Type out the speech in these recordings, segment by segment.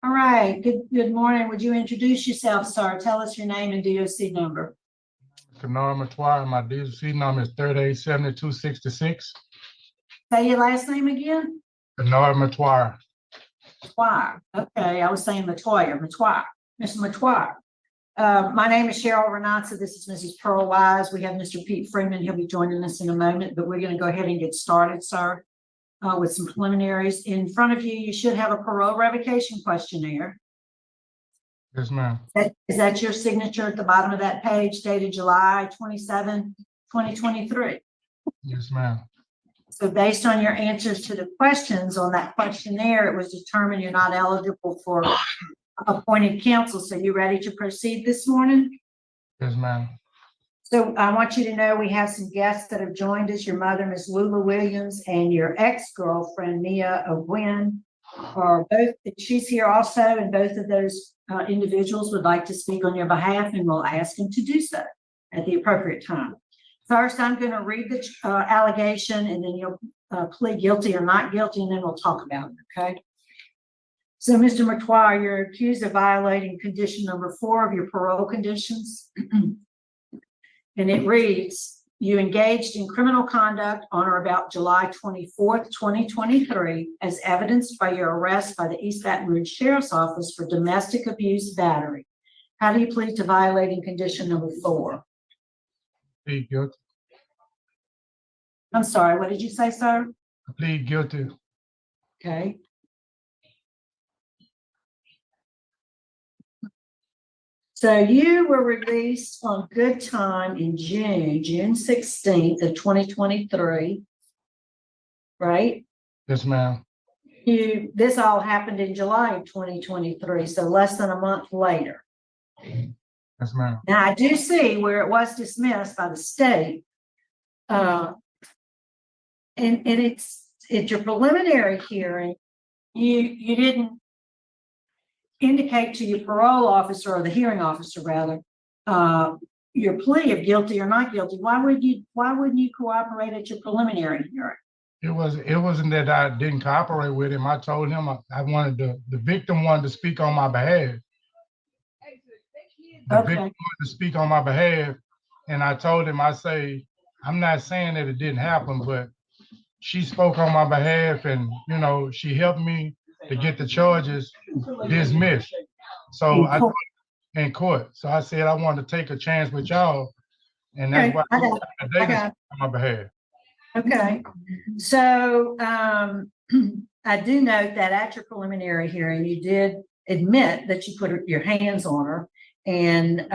All right, good morning. Would you introduce yourself, sir? Tell us your name and DOC number. Kenard M, my DOC number is 387266. Say your last name again? Kenard M. Matoir. Okay, I was saying Matoya. Matoir. Mr. Matoir. My name is Cheryl Renatza. This is Mrs. Pearl Wise. We have Mr. Pete Freeman. He'll be joining us in a moment, but we're going to go ahead and get started, sir, with some preliminaries. In front of you, you should have a parole revocation questionnaire. Yes, ma'am. Is that your signature at the bottom of that page, dated July 27, 2023? Yes, ma'am. So based on your answers to the questions on that questionnaire, it was determined you're not eligible for appointed counsel. So you ready to proceed this morning? Yes, ma'am. So I want you to know we have some guests that have joined us. Your mother, Ms. Lula Williams, and your ex-girlfriend, Mia O'Gwen, are both, she's here also, and both of those individuals would like to speak on your behalf, and we'll ask them to do so at the appropriate time. First, I'm going to read the allegation, and then you'll plead guilty or not guilty, and then we'll talk about it, okay? So, Mr. Matoir, you're accused of violating condition number 4 of your parole conditions. And it reads, you engaged in criminal conduct on or about July 24th, 2023, as evidenced by your arrest by the East Baton Rouge Sheriff's Office for domestic abuse battery. How do you plead to violating condition number 4? Plead guilty. I'm sorry, what did you say, sir? I plead guilty. Okay. So you were released on good time in June 16th of 2023, right? Yes, ma'am. This all happened in July of 2023, so less than a month later. Yes, ma'am. Now I do see where it was dismissed by the state, and it's your preliminary hearing. You didn't indicate to your parole officer, or the hearing officer rather, your plea of guilty or not guilty. Why wouldn't you cooperate at your preliminary hearing? It wasn't that I didn't cooperate with him. I told him I wanted the victim wanted to speak on my behalf. The victim wanted to speak on my behalf, and I told him, I'm not saying that it didn't happen, but she spoke on my behalf, and she helped me to get the charges dismissed. So in court. So I said I wanted to take a chance with y'all, and that's why they can speak on my behalf. Okay. So I do note that at your preliminary hearing, you did admit that you put your hands on her, and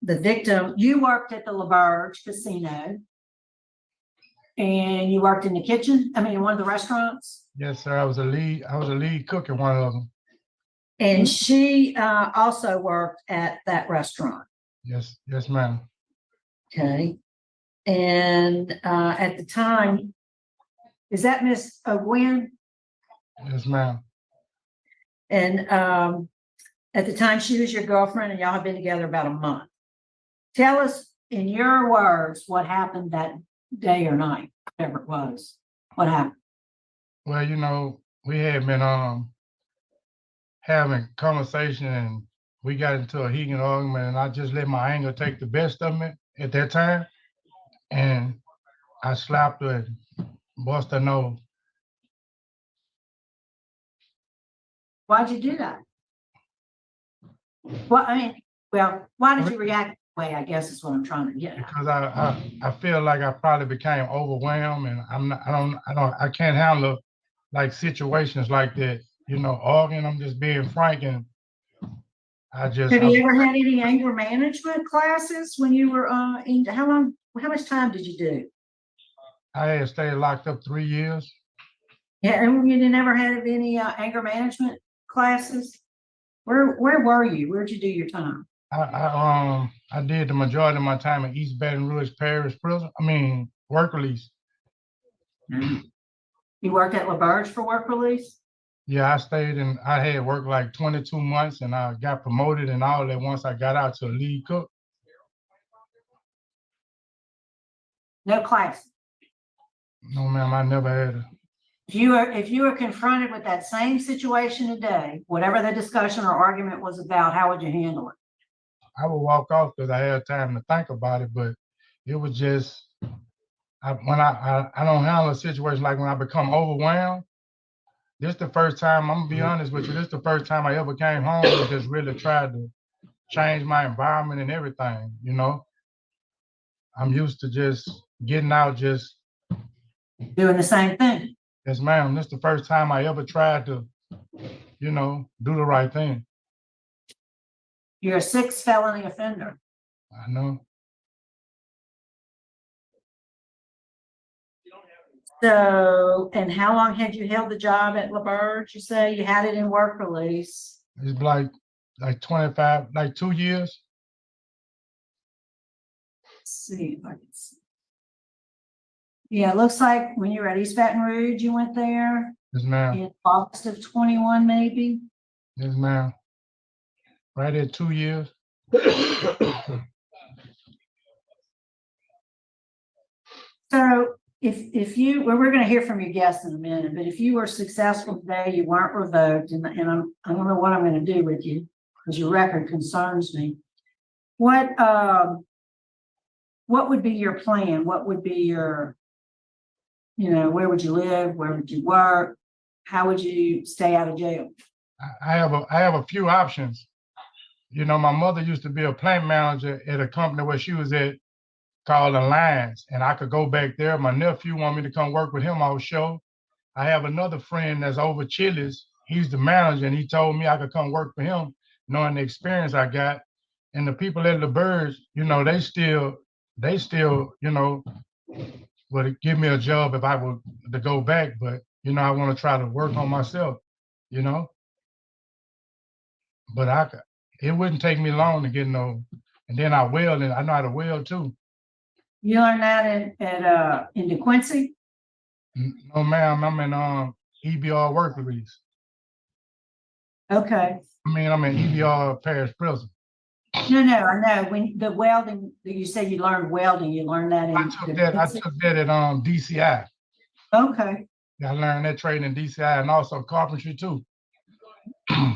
the victim, you worked at the LaBerge Casino, and you worked in the kitchen. I mean, in one of the restaurants. Yes, sir. I was a lead cook in one of them. And she also worked at that restaurant. Yes, ma'am. Okay. And at the time, is that Miss O'Gwen? Yes, ma'am. And at the time, she was your girlfriend, and y'all have been together about a month. Tell us in your words what happened that day or night, whatever it was. What happened? Well, we had been having conversation, and we got into a heated argument, and I just let my anger take the best of me at that time, and I slapped her and bust her nose. Why'd you do that? Well, why did you react that way, I guess is what I'm trying to get at. Because I feel like I probably became overwhelmed, and I can't handle like situations like that, arguing. I'm just being frank, and Have you ever had any anger management classes when you were how much time did you do? I had stayed locked up 3 years. Yeah, and you never had any anger management classes? Where were you? Where'd you do your time? I did the majority of my time in East Baton Rouge Parish Prison. Work release. You worked at LaBerge for work release? Yeah, I had worked like 22 months, and I got promoted and all that once I got out to a lead cook. No classes? No, ma'am, I never had a, If you were confronted with that same situation today, whatever the discussion or argument was about, how would you handle it? I would walk off because I had time to think about it, but it was just, I don't handle a situation like when I become overwhelmed. This the first time, I'm gonna be honest with you, this the first time I ever came home and just really tried to change my environment and everything, you know? I'm used to just getting out, just, Doing the same thing. yes, ma'am, this the first time I ever tried to, you know, do the right thing. You're a 6th felony offender. I know. So, and how long had you held the job at LaBerge? You say you had it in work release. It's like 25, like 2 years. Let's see if I can see. Yeah, it looks like when you were at East Baton Rouge, you went there Yes, ma'am. in August of 21, maybe. Yes, ma'am. Right at 2 years. So if you, well, we're going to hear from your guests in a minute, but if you were successful today, you weren't revoked, and I don't know what I'm going to do with you because your record concerns me. What would be your plan? What would be your, where would you live? Where would you work? How would you stay out of jail? I have a few options. You know, my mother used to be a plant manager at a company where she was at called Alliance, and I could go back there. My nephew wanted me to come work with him offshore. I have another friend that's over Chili's. He's the manager, and he told me I could come work for him, knowing the experience I got. And the people at the Birds, you know, they still, you know, would give me a job if I were to go back. But, you know, I want to try to work on myself, you know. But it wouldn't take me long to get no, and then I weld, and I know how to weld too. You learned that in DeQuincy? No, ma'am, I'm in EBR work release. Okay. I'm in EBR Parish Prison. No, I know. When the welding, you said you learned welding, you learned that in I took that at DCI. Okay. I learned that trade in DCI and also carpentry too.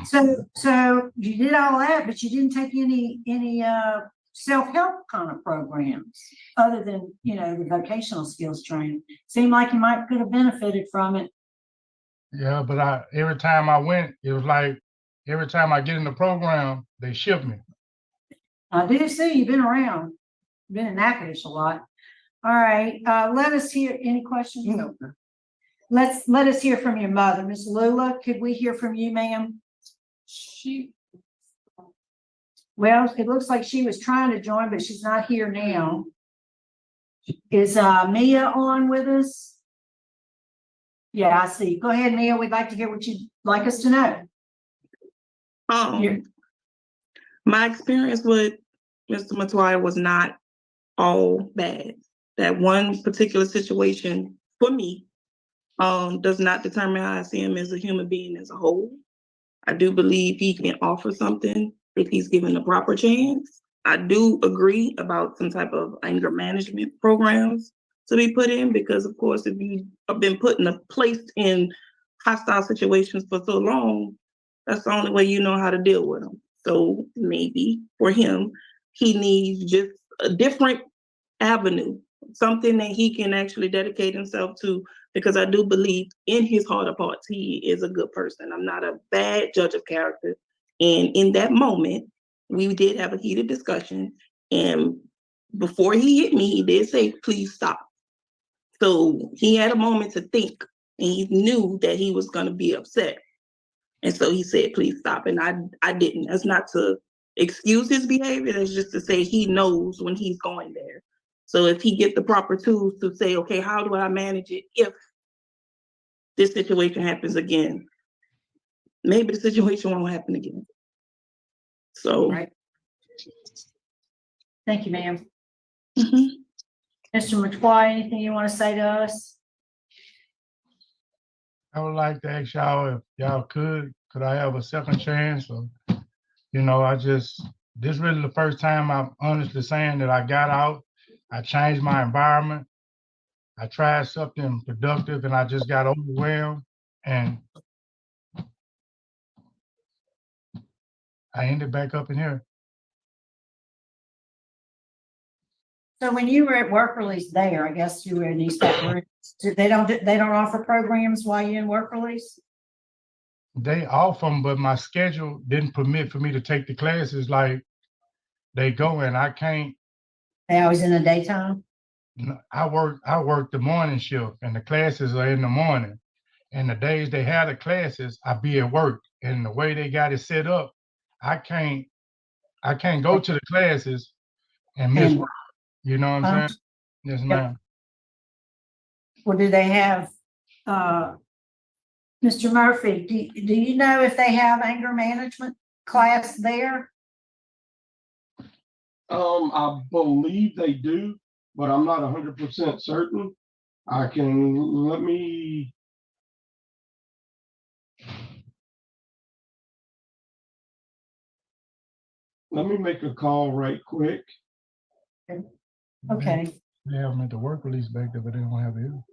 So you did all that, but you didn't take any self-help kind of programs other than, the vocational skills training. Seemed like you could have benefited from it. Yeah, but every time I went, it was like every time I get in the program, they shift me. I do see you've been around, been in Natchitoches a lot. All right, let us hear any questions. No. Let us hear from your mother, Miss Lula. Could we hear from you, ma'am? Well, it looks like she was trying to join, but she's not here now. Is Mia on with us? Yeah, I see. Go ahead, Mia. We'd like to hear what you'd like us to know. My experience with Mr. Matoya was not all bad. That one particular situation for me does not determine how I see him as a human being as a whole. I do believe he can offer something if he's given the proper chance. I do agree about some type of anger management programs to be put in because, of course, if you have been placed in hostile situations for so long, that's the only way you know how to deal with them. So maybe for him, he needs just a different avenue, something that he can actually dedicate himself to, because I do believe in his heart of hearts, he is a good person. I'm not a bad judge of character. And in that moment, we did have a heated discussion. And before he hit me, he did say, please stop. So he had a moment to think, and he knew that he was going to be upset. And so he said, please stop. And I didn't. That's not to excuse his behavior. That's just to say he knows when he's going there. So if he gets the proper tools to say, okay, how do I manage it if this situation happens again? Maybe the situation won't happen again. So. Right. Thank you, ma'am. Mm-hmm. Mr. Matoya, anything you want to say to us? I would like to ask y'all if y'all could I have a second chance? Or, you know, this really the first time I'm honestly saying that I got out. I changed my environment. I tried something productive and I just got overwhelmed and I ended back up in here. So when you were at work release there, I guess you were in East Baton Rouge, they don't offer programs while you're in work release? They offer them, but my schedule didn't permit for me to take the classes like they go, and I can't. They always in the daytime? I work the morning shift, and the classes are in the morning. And the days they have the classes, I be at work. And the way they got it set up, I can't go to the classes and miss And work. You know what I'm saying? Yes, ma'am. Well, do they have, Mr. Murphy, do you know if they have anger management class there? I believe they do, but I'm not 100% certain. I can, let me make a call right quick. Okay. They have them at the work release back there, but they don't have it here.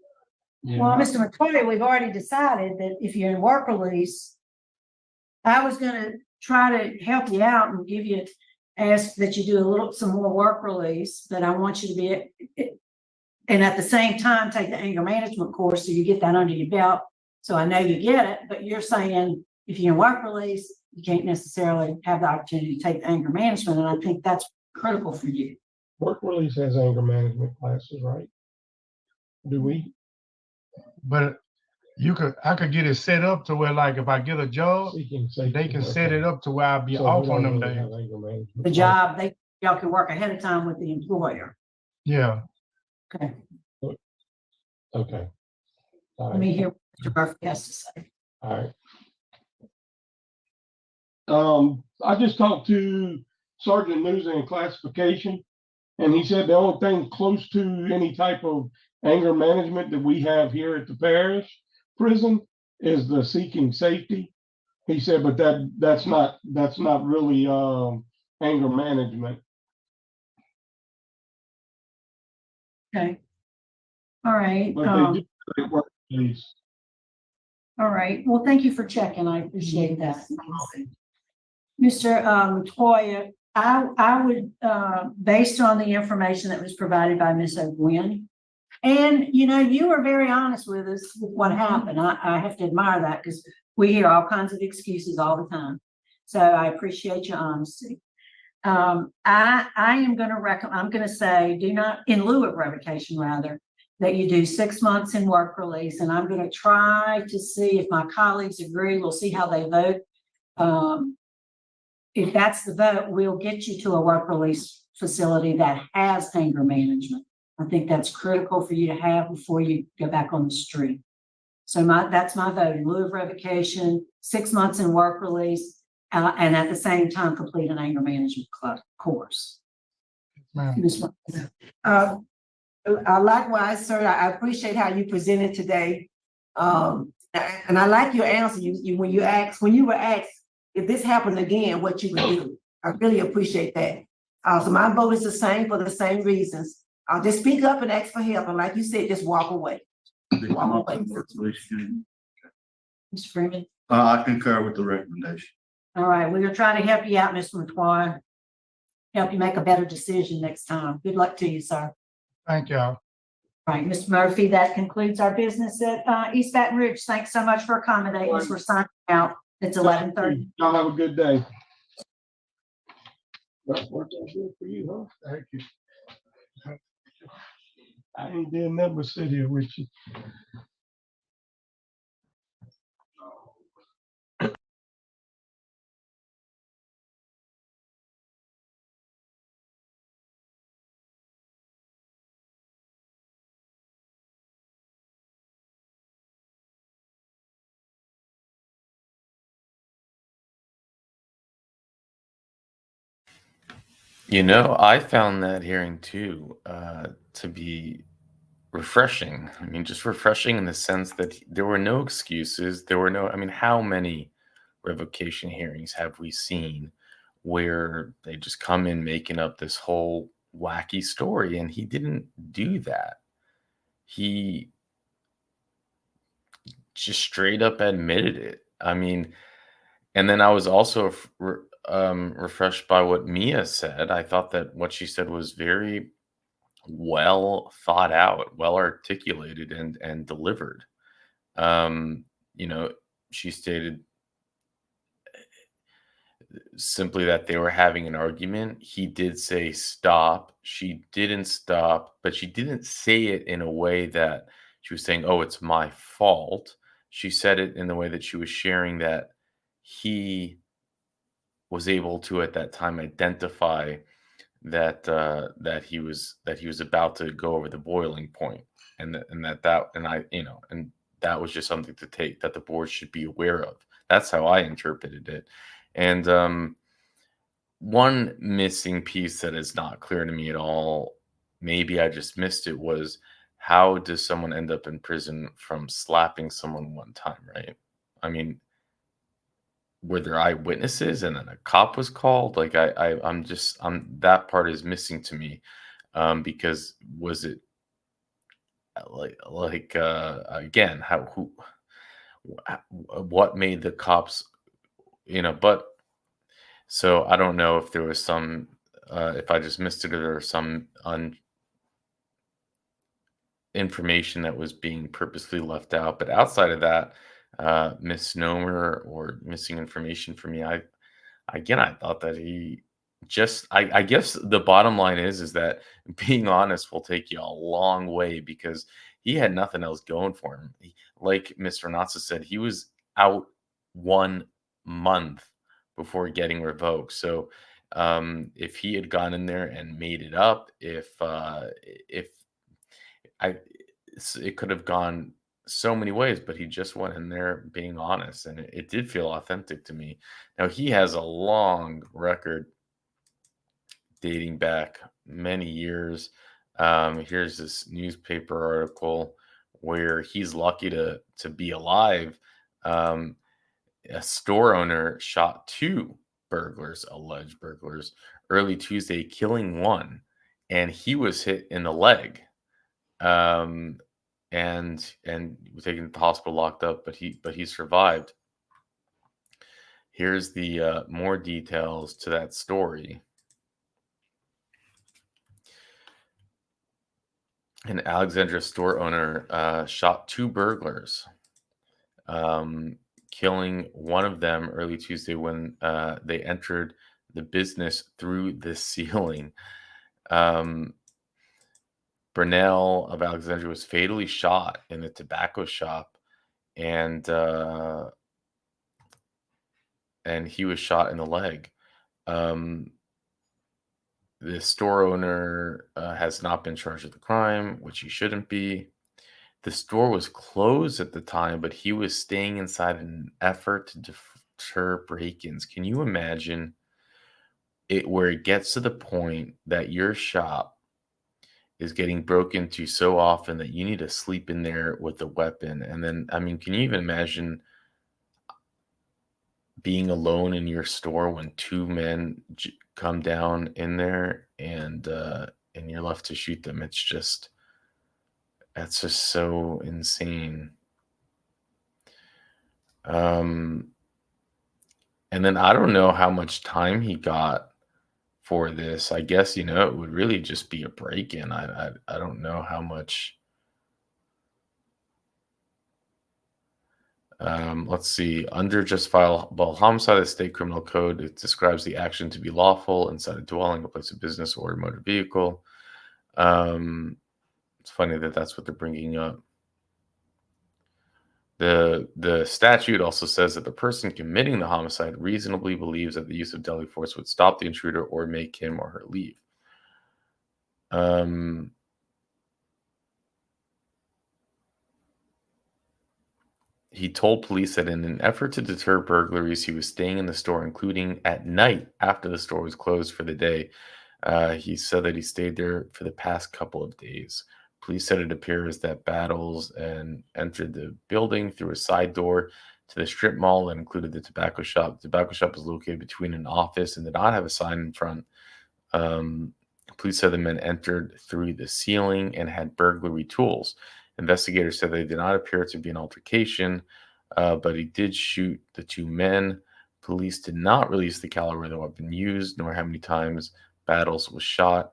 Yeah. Well, Mr. McCoy, we've already decided that if you're in work release, I was gonna try to help you out and give you, ask that you do some more work release, but I want you to be, and at the same time, take the anger management course so you get that under your belt. So I know you get it, but you're saying if you're in work release, you can't necessarily have the opportunity to take the anger management, and I think that's critical for you. Work release has anger management classes, right? Do we? But I could get it set up to where, like, if I get a job, they can set it up to where I'll be off on them days. The job, y'all can work ahead of time with the employer. Yeah. Okay, Okay. All let me right. hear what Mr. Murphy has to say. All right. I just talked to Sergeant Newsy in classification, and he said the only thing close to any type of anger management that we have here at the parish prison is the seeking safety. He said, but that's not really anger management. Okay. All right. But they do it work release. All right. Well, thank you for checking. I appreciate that. Mr. Toya, I would, based on the information that was provided by Ms. O'Gwen, and you were very honest with us with what happened. I have to admire that because we hear all kinds of excuses all the time. So I appreciate your honesty. I am going to I'm going to say, do not, in lieu of revocation rather, that you do 6 months in work release. And I'm going to try to see if my colleagues agree. We'll see how they vote. If that's the vote, we'll get you to a work release facility that has anger management. I think that's critical for you to have before you go back on the street. So that's my vote. In lieu of revocation, 6 months in work release, and at the same time complete an anger management course. Likewise, sir, I appreciate how you presented today. And I like your answer. When you were asked if this happened again, what you would do. I really appreciate that. So my vote is the same for the same reasons. I'll just speak up and ask for help. And like you said, just walk away. Walk away. Mr. Freeman? I concur with the recommendation. All right, we're gonna try to help you out, Mr. McQuarrie. Help you make a better decision next time. Good luck to you, sir. Thank y'all. All right, Mr. Murphy, that concludes our business at East Baton Rouge. Thanks so much for accommodating us. We're signing out. It's 11:30. Y'all have a good day. That worked out good for you, huh? Thank you. I ain't did nothing but sit here with you. I found that hearing too to be refreshing. I mean, just refreshing in the sense that there were no excuses. How many revocation hearings have we seen where they just come in making up this whole wacky story? And he didn't do that. he just straight up admitted it. I mean, and then I was also refreshed by what Mia said. I thought that what she said was very well thought out, well articulated, and delivered. Um, you know, she stated simply that they were having an argument. He did say stop. She didn't stop, but she didn't say it in a way that she was saying, "Oh, it's my fault." She said it in the way that she was sharing that he was able to at that time identify that he was about to go over the boiling point, and that was just something to take that the board should be aware of. That's how I interpreted it. And one missing piece that is not clear to me at all, maybe I just missed it, was how does someone end up in prison from slapping someone one time, right? I mean, were there eyewitnesses and then a cop was called? Like I'm that part is missing to me. Because was it again, what made the cops, but so I don't know if there was some, if I just missed it, or there was some information that was being purposely left out. But outside of that, misnomer or missing information for me, I thought that he just, I guess the bottom line is that being honest will take you a long way, because he had nothing else going for him. Like Mr. Natsa said, he was out 1 month before getting revoked. So if he had gone in there and made it up, if I, it could have gone so many ways, but he just went in there being honest, and it did feel authentic to me. Now he has a long record dating back many years. Here's this newspaper article where he's lucky to be alive. Um, a store owner shot two alleged burglars, early Tuesday, killing one, and he was hit in the leg. Um, and was taken to the hospital, locked up, but he survived. Here's the more details to that story. An Alexandria store owner shot two burglars, killing one of them early Tuesday when they entered the business through the ceiling. Burnell of Alexandria was fatally shot in a tobacco shop, and he was shot in the leg. The store owner has not been charged with the crime, which he shouldn't be. The store was closed at the time, but he was staying inside in an effort to deter break-ins. Can you imagine it, where it gets to the point that your shop is getting broken into so often that you need to sleep in there with a weapon? And then, I mean, can you even imagine being alone in your store when two men come down in there, and you're left to shoot them? That's just so insane. And then I don't know how much time he got for this. I guess, it would really just be a break-in. I don't know how much. Let's see. Under justifiable homicide of the state criminal code, it describes the action to be lawful inside a dwelling, a place of business, or a motor vehicle. It's funny that that's what they're bringing up. The statute also says that the person committing the homicide reasonably believes that the use of deadly force would stop the intruder or make him or her leave. He told police that in an effort to deter burglaries, he was staying in the store, including at night after the store was closed for the day. He said that he stayed there for the past couple of days. Police said it appears that Battles and entered the building through a side door to the strip mall that included the tobacco shop. The tobacco shop was located between an office and did not have a sign in front. Police said the men entered through the ceiling and had burglary tools. Investigators said they did not appear to be an altercation, but he did shoot the two men. Police did not release the caliber of the weapon used, nor how many times Battles was shot.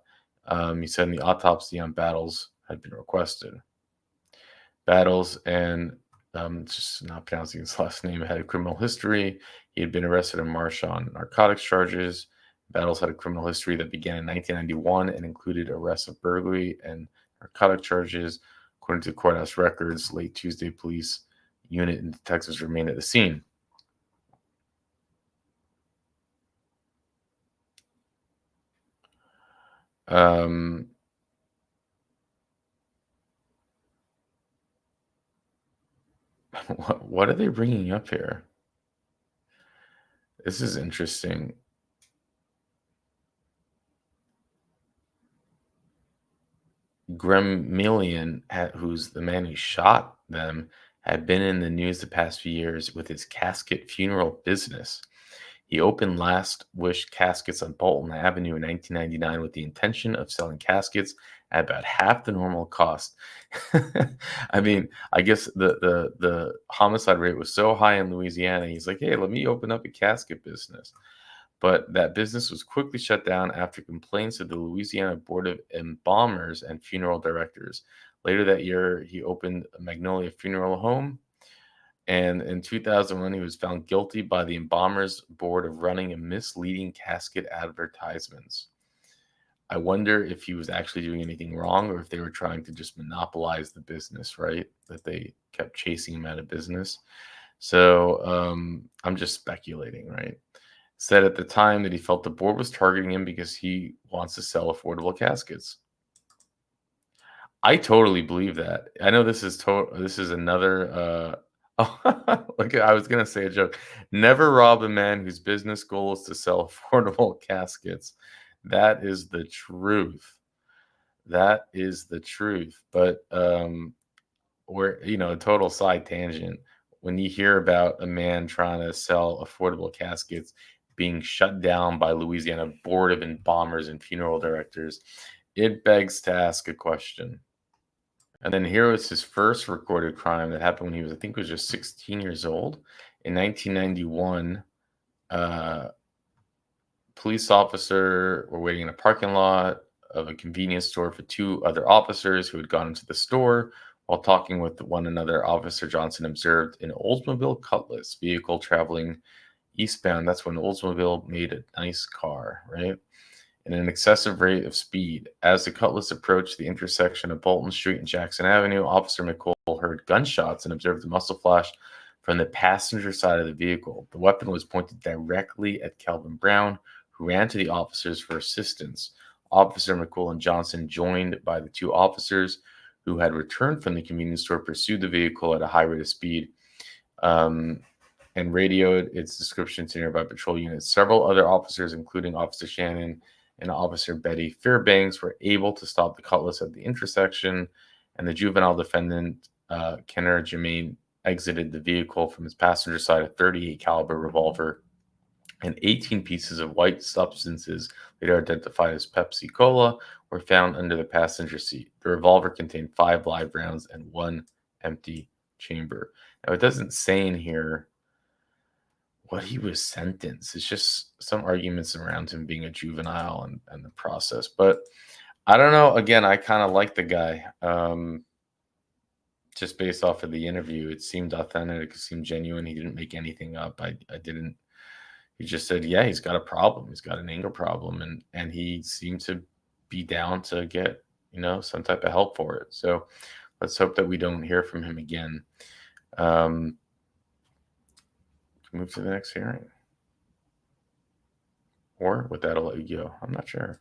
He said the autopsy on Battles had been requested. Battles and just not pronouncing his last name, had a criminal history. He had been arrested in March on narcotics charges. Battles had a criminal history that began in 1991 and included arrests of burglary and narcotic charges. According to courthouse records, late Tuesday, police unit and detectives remained at the scene. What are they bringing up here? This is interesting. Gremillion, who's the man who shot them, had been in the news the past few years with his casket funeral business. He opened Last Wish Caskets on Bolton Avenue in 1999 with the intention of selling caskets at about half the normal cost. I mean, I guess the homicide rate was so high in Louisiana. He's like, hey, let me open up a casket business. But that business was quickly shut down after complaints of the Louisiana Board of Embalmers and Funeral Directors. Later that year, he opened a Magnolia Funeral Home. And in 2001, he was found guilty by the Embalmers Board of running a misleading casket advertisements. I wonder if he was actually doing anything wrong or if they were trying to just monopolize the business, right? That they kept chasing him out of business. So I'm just speculating, right? Said at the time that he felt the board was targeting him because he wants to sell affordable caskets. I totally believe that. I know this is another look, I was gonna say a joke. Never rob a man whose business goal is to sell affordable caskets. That is the truth. That is the truth. But or a total side tangent. When you hear about a man trying to sell affordable caskets being shut down by Louisiana Board of Embalmers and Funeral Directors, it begs to ask a question. And then here was his first recorded crime that happened when he was, I think, was just 16 years old. In 1991, police officer were waiting in a parking lot of a convenience store for two other officers who had gone into the store. While talking with one another, Officer Johnson observed an Oldsmobile Cutlass vehicle traveling eastbound. That's when Oldsmobile made a nice car, right? In an excessive rate of speed. As the Cutlass approached the intersection of Bolton Street and Jackson Avenue, Officer McCool heard gunshots and observed a muzzle flash from the passenger side of the vehicle. The weapon was pointed directly at Kelvin Brown, who ran to the officers for assistance. Officer McCool and Johnson, joined by the two officers who had returned from the convenience store, pursued the vehicle at a high rate of speed. And radioed its description to nearby patrol units. Several other officers, including Officer Shannon and Officer Betty Fairbanks, were able to stop the Cutlass at the intersection, and the juvenile defendant, Kenard M, exited the vehicle from his passenger side. A .38 caliber revolver and 18 pieces of white substances, later identified as Pepsi Cola, were found under the passenger seat. The revolver contained 5 live rounds and 1 empty chamber. Now, it doesn't say in here what he was sentenced. It's just some arguments around him being a juvenile and the process. But I don't know. Again, I kind of like the guy. Just based off of the interview, it seemed authentic. It seemed genuine. He didn't make anything up. I didn't. He just said, yeah, he's got a problem. He's got an anger problem. And he seemed to be down to get, some type of help for it. So let's hope that we don't hear from him again. Move to the next hearing. Or with that, I'll let you go. I'm not sure.